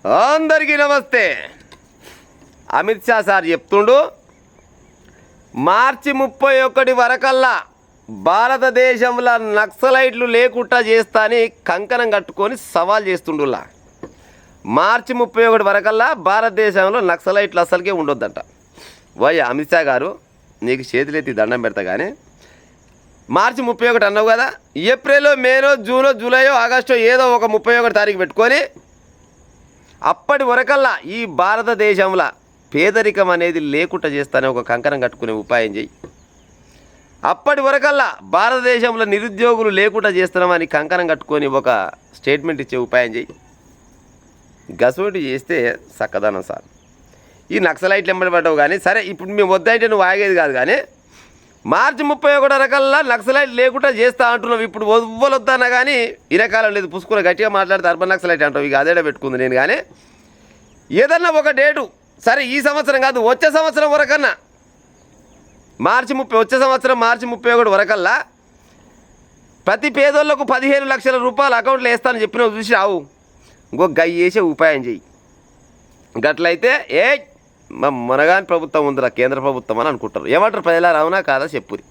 అందరికీ నమస్తే. అమిత్ షా సార్ చెప్తుండు, మార్చి 31 వరకల్లా భారతదేశంలో నక్సలైట్లు లేకుండా చేస్తా అని కంకణం కట్టుకొని సవాల్ చేస్తుండులా. మార్చి 31 వరకల్లా భారతదేశంలో నక్సలైట్లు అసలుకే ఉండొద్దంట. అమిత్ షా గారు, నీకు చేతులెత్తి దండం పెడతా కానీ మార్చి 31 అన్నావు కదా, ఏప్రిల్లో, మేనో, జూనో, జూలైయో, ఆగస్టో ఏదో ఒక 31 తారీఖు పెట్టుకొని అప్పటి వరకల్లా ఈ భారతదేశంలో పేదరికం అనేది లేకుండా చేస్తానే ఒక కంకణం కట్టుకునే ఉపాయం చేయి. అప్పటి వరకల్లా భారతదేశంలో నిరుద్యోగులు లేకుండా చేస్తున్నామని కంకణం కట్టుకొని ఒక స్టేట్మెంట్ ఇచ్చే ఉపాయం చేయి. గసోటి చేస్తే చక్కదనం సార్. ఈ నక్సలైట్లు ఎంబడి పడ్డావు కానీ సరే, ఇప్పుడు మేము వద్దంటే నువ్వు ఆగేది కాదు. కానీ మార్చి 31 రకల్లా నక్సలైట్ లేకుండా చేస్తా అంటున్నావు. ఇప్పుడు వద్దన్నా కానీ ఇరకాలం లేదు, పుసుకుని గట్టిగా మాట్లాడితే అర్బన్ నక్సలైట్ అంటావు. ఇక అదేడా పెట్టుకుంది నేను. కానీ ఏదన్నా ఒక డేటు, సరే ఈ సంవత్సరం కాదు వచ్చే సంవత్సరం వరకన్నా, వచ్చే సంవత్సరం మార్చి 31 వరకల్లా ప్రతి పేదోళ్లకు 15 లక్షల రూపాయలు అకౌంట్లో వేస్తానని చెప్పినావు. చూసి రావు, ఇంకొక గయ్యి వేసే ఉపాయం చెయ్యి. గట్లయితే మునగాని ప్రభుత్వం ఉందిరా, కేంద్ర ప్రభుత్వం అని అనుకుంటారు. ఏమంటారు ప్రజలారా? అవునా కాదా చెప్పురి.